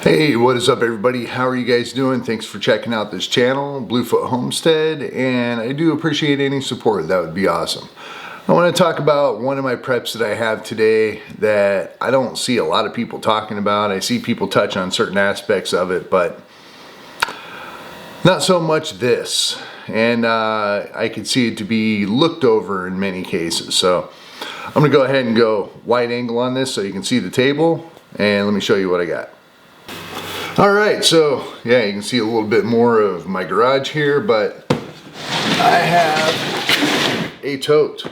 Hey, what is up everybody? How are you guys doing? Thanks for checking out this channel, Bluefoot Homestead, and I do appreciate any support. That would be awesome. I want to talk about one of my preps that I have today that I don't see a lot of people talking about. I see people touch on certain aspects of it, but not so much this. And I could see it to be looked over in many cases. So I'm going to go ahead and go wide angle on this so you can see the table, and let me show you what I got. Alright, so yeah, you can see a little bit more of my garage here, but I have a tote.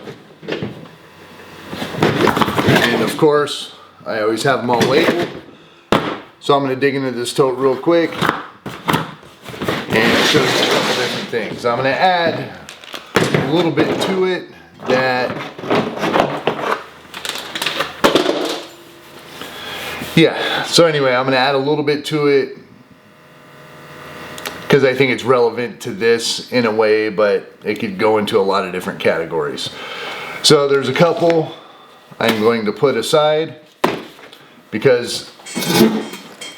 And of course, I always have them all labeled. So I'm going to dig into this tote real quick and show you a couple different things. I'm going to add a little bit to it that, yeah, so anyway, I'm going to add a little bit to it because I think it's relevant to this in a way, but it could go into a lot of different categories. So there's a couple I'm going to put aside because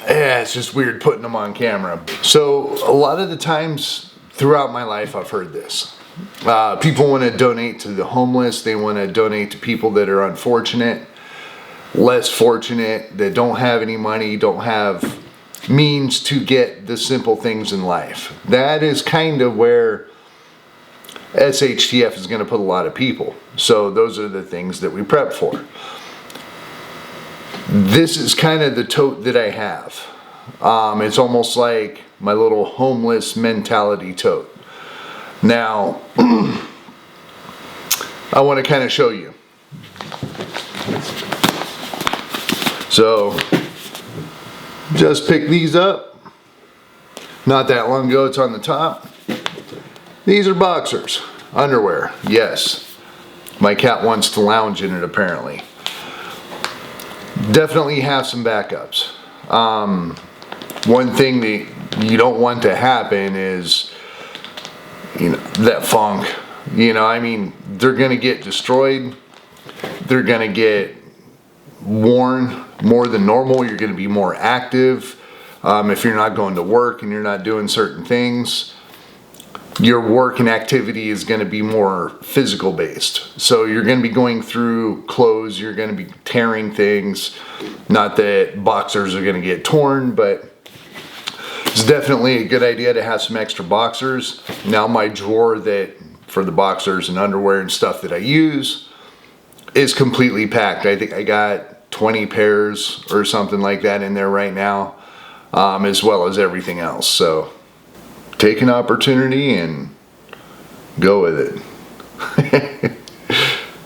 it's just weird putting them on camera. So a lot of the times throughout my life I've heard this. People want to donate to the homeless. They want to donate to people that are unfortunate, less fortunate, that don't have any money, don't have means to get the simple things in life. That is kind of where SHTF is going to put a lot of people. So those are the things that we prep for. This is kind of the tote that I have. It's almost like my little homeless mentality tote. Now, I want to kind of show you. So, just picked these up. Not that long ago, it's on the top. These are boxers, underwear, yes. My cat wants to lounge in it apparently. Definitely have some backups. One thing that you don't want to happen is, that funk. I mean, they're gonna get destroyed. They're gonna get worn more than normal. You're going to be more active. If you're not going to work and you're not doing certain things, your work and activity is going to be more physical based. So you're going to be going through clothes, you're going to be tearing things. Not that boxers are going to get torn, but it's definitely a good idea to have some extra boxers. Now my drawer for the boxers and underwear and stuff that I use is completely packed. I think I got 20 pairs or something like that in there right now, as well as everything else. So take an opportunity and go with it.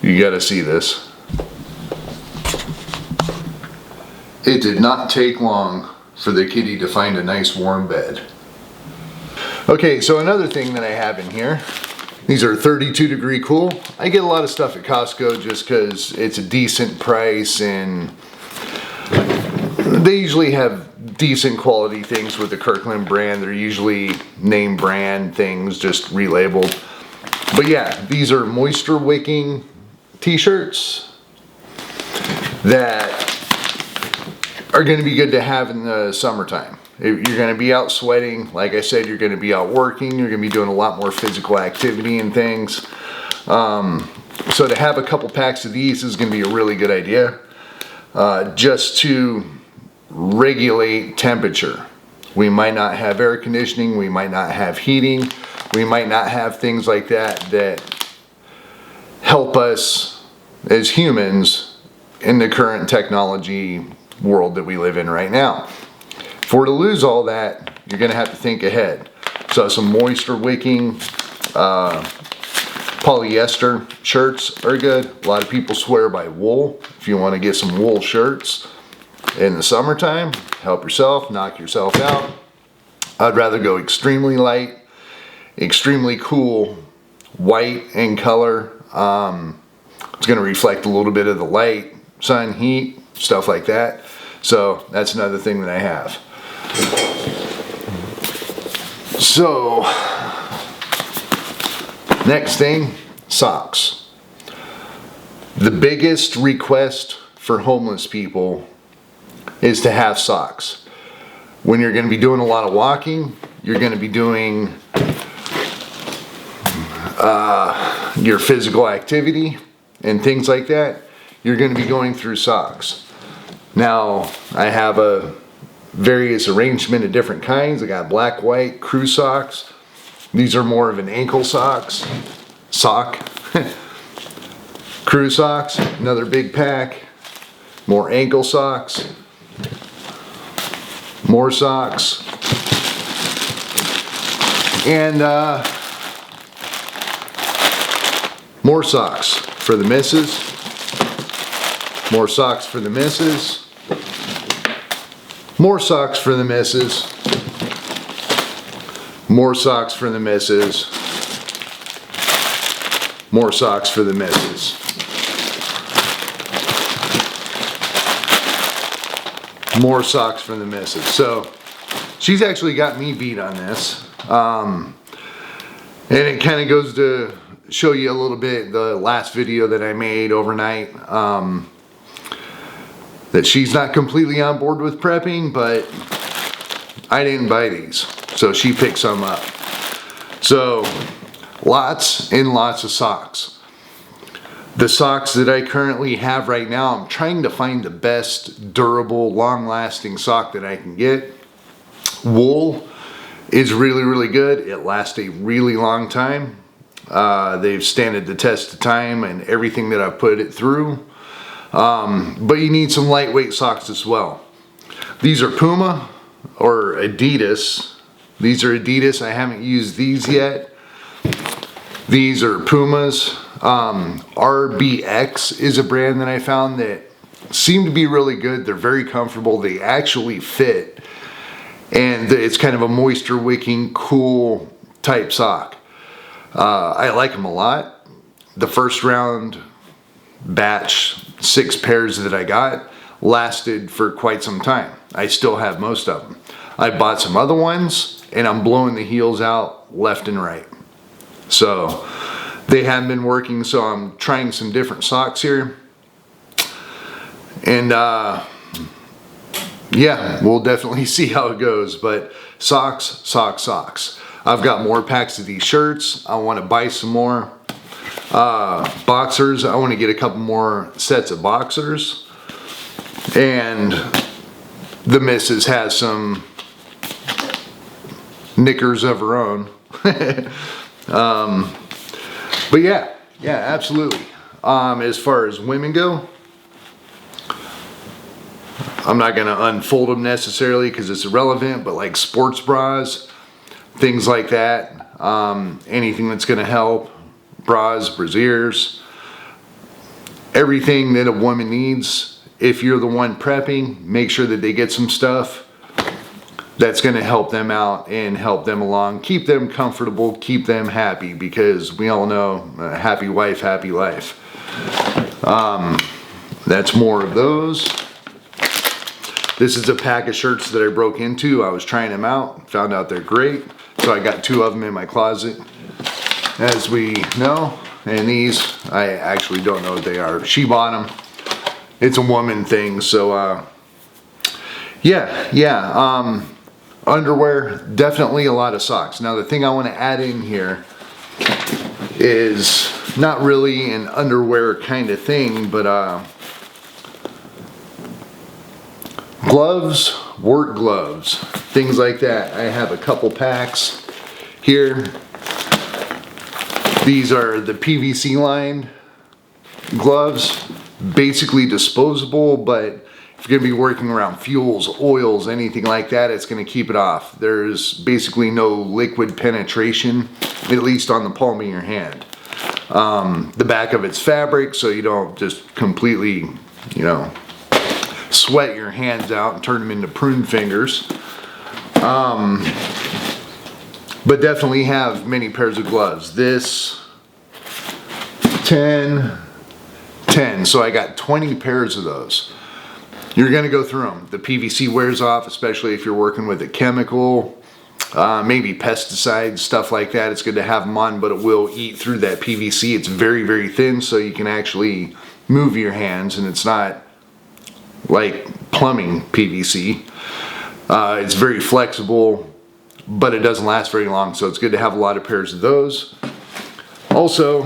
You gotta see this. It did not take long for the kitty to find a nice warm bed. Okay, so another thing that I have in here, these are 32 degree cool. I get a lot of stuff at Costco just because it's a decent price and they usually have decent quality things with the Kirkland brand. They're usually name brand things, just relabeled. But yeah, these are moisture wicking t-shirts that are going to be good to have in the summertime. You're going to be out sweating. Like I said, you're going to be out working. You're going to be doing a lot more physical activity and things. So to have a couple packs of these is going to be a really good idea. Just to regulate temperature. We might not have air conditioning. We might not have heating. We might not have things like that help us as humans in the current technology world that we live in right now. If we're to lose all that, you're going to have to think ahead. So some moisture wicking, polyester shirts are good. A lot of people swear by wool. If you want to get some wool shirts in the summertime, help yourself, knock yourself out. I'd rather go extremely light, extremely cool, white in color. It's going to reflect a little bit of the light, sun, heat, stuff like that. So that's another thing that I have. So, next thing, socks. The biggest request for homeless people is to have socks. when you're going to be doing a lot of walking, you're going to be doing your physical activity and things like that, you're going to be going through socks. Now, I have a various arrangement of different kinds. I got black, white, crew socks. These are more of an ankle sock. Crew socks, another big pack. More ankle socks. More socks. And more socks for the missus. More socks for the missus. More socks for the missus. More socks for the missus. More socks for the missus. More socks for the missus. So she's actually got me beat on this. And it kind of goes to show you a little bit the last video that I made overnight. That she's not completely on board with prepping, but I didn't buy these. So she picked some up. So lots and lots of socks. The socks that I currently have right now, I'm trying to find the best durable, long-lasting sock that I can get. Wool is really, really good. It lasts a really long time. They've standed the test of time and everything that I've put it through. But you need some lightweight socks as well. These are Puma or Adidas. These are Adidas. I haven't used these yet. These are Pumas. RBX is a brand that I found that seem to be really good. They're very comfortable. They actually fit. And it's kind of a moisture wicking, cool type sock. I like them a lot. The first round batch 6 pairs that I got lasted for quite some time. I still have most of them. I bought some other ones and I'm blowing the heels out left and right. So they haven't been working, so I'm trying some different socks here. And yeah, we'll definitely see how it goes. But socks, socks, socks. I've got more packs of these shirts. I want to buy some more. Boxers. I want to get a couple more sets of boxers. And the missus has some knickers of her own. But yeah, absolutely. As far as women go, I'm not going to unfold them necessarily because it's irrelevant, but like sports bras, things like that, anything that's going to help, bras, brasiers, everything that a woman needs. If you're the one prepping, make sure that they get some stuff that's going to help them out and help them along, keep them comfortable, keep them happy, because we all know a happy wife, happy life. That's more of those. This is a pack of shirts that I broke into. I was trying them out, found out they're great, so I got 2 of them in my closet, as we know. And these, I actually don't know what they are. She bought them. It's a woman thing, so yeah. Underwear, definitely a lot of socks. Now the thing I want to add in here is not really an underwear kind of thing, but gloves, work gloves, things like that. I have a couple packs here. These are the PVC lined gloves, basically disposable, but if you're going to be working around fuels, oils, anything like that, it's going to keep it off. There's basically no liquid penetration, at least on the palm of your hand. The back of it's fabric, so you don't just completely, sweat your hands out and turn them into prune fingers. But definitely have many pairs of gloves. This, 10, so I got 20 pairs of those. You're going to go through them. The PVC wears off, especially if you're working with a chemical, maybe pesticides, stuff like that. It's good to have them on, but it will eat through that PVC. It's very, very thin, so you can actually move your hands, and it's not like plumbing PVC. It's very flexible, but it doesn't last very long, so it's good to have a lot of pairs of those. Also,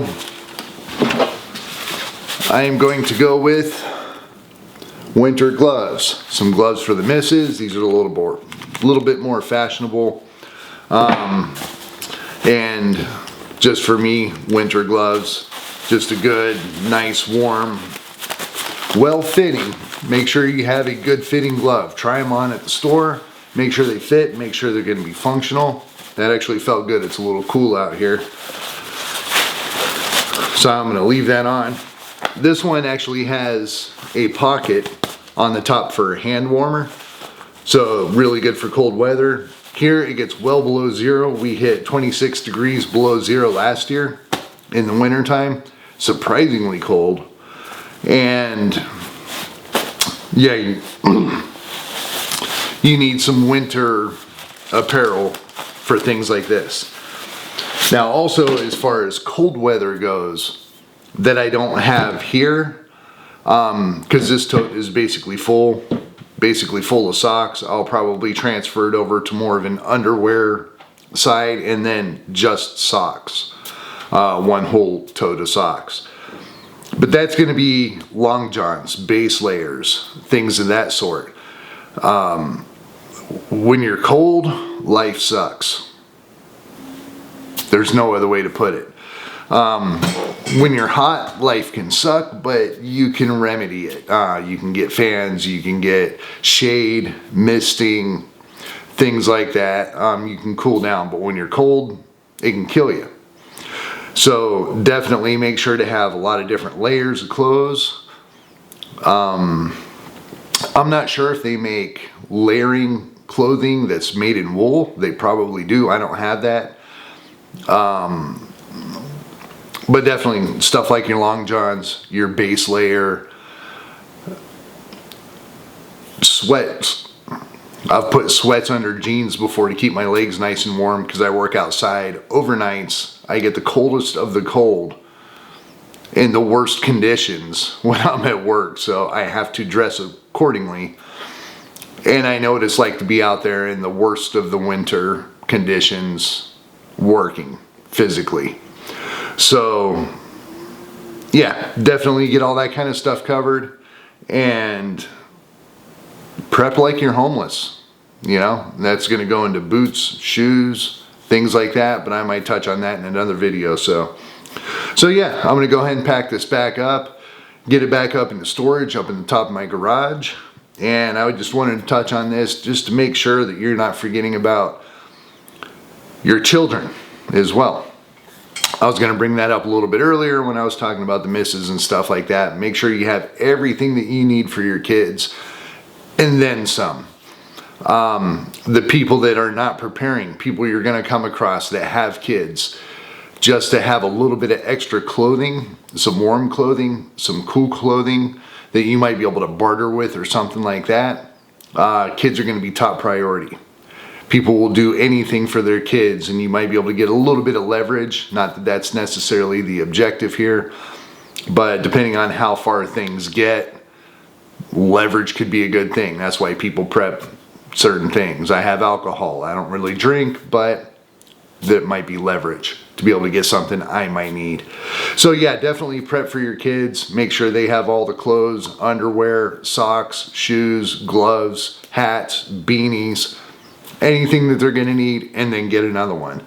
I am going to go with winter gloves. Some gloves for the missus. These are a little bit more fashionable. And just for me, winter gloves. Just a good, nice, warm, well-fitting. Make sure you have a good fitting glove. Try them on at the store. Make sure they fit. Make sure they're going to be functional. That actually felt good. It's a little cool out here. So I'm going to leave that on. This one actually has a pocket on the top for a hand warmer. So really good for cold weather. Here it gets well below zero. We hit 26 degrees below zero last year in the winter time. Surprisingly cold. And yeah, you need some winter apparel for things like this. Now also, as far as cold weather goes, that I don't have here, because this tote is basically full of socks. I'll probably transfer it over to more of an underwear side and then just socks. One whole tote of socks. But that's going to be long johns, base layers, things of that sort. When you're cold, life sucks. There's no other way to put it. When you're hot, life can suck, but you can remedy it. You can get fans, you can get shade, misting, things like that. You can cool down, but when you're cold, it can kill you. So definitely make sure to have a lot of different layers of clothes. I'm not sure if they make layering clothing that's made in wool. They probably do. I don't have that. But definitely stuff like your long johns, your base layer, sweats. I've put sweats under jeans before to keep my legs nice and warm because I work outside overnights. I get the coldest of the cold in the worst conditions when I'm at work, so I have to dress accordingly. And I know what it's like to be out there in the worst of the winter conditions working physically. So yeah, definitely get all that kind of stuff covered and prep like you're homeless. You know, that's going to go into boots, shoes, things like that, but I might touch on that in another video. So yeah, I'm going to go ahead and pack this back up, get it back up into storage up in the top of my garage. And I just wanted to touch on this just to make sure that you're not forgetting about your children as well. I was going to bring that up a little bit earlier when I was talking about the misses and stuff like that. Make sure you have everything that you need for your kids and then some. The people that are not preparing, people you're going to come across that have kids, just to have a little bit of extra clothing, some warm clothing, some cool clothing that you might be able to barter with or something like that. Kids are going to be top priority. People will do anything for their kids, and you might be able to get a little bit of leverage. Not that that's necessarily the objective here, but depending on how far things get, leverage could be a good thing. That's why people prep certain things. I have alcohol. I don't really drink, but that might be leverage to be able to get something I might need. So yeah, definitely prep for your kids. Make sure they have all the clothes, underwear, socks, shoes, gloves, hats, beanies, anything that they're going to need, and then get another one.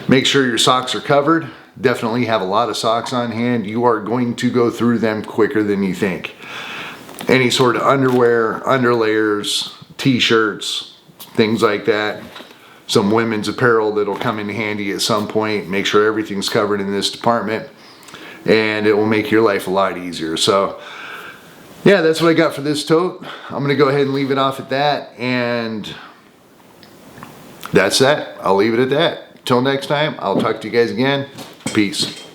Make sure your socks are covered. Definitely have a lot of socks on hand. You are going to go through them quicker than you think. Any sort of underwear, underlayers, t-shirts, things like that. Some women's apparel that'll come in handy at some point. Make sure everything's covered in this department, and it will make your life a lot easier. So yeah, that's what I got for this tote. I'm going to go ahead and leave it off at that, and that's that. I'll leave it at that. Till next time, I'll talk to you guys again. Peace.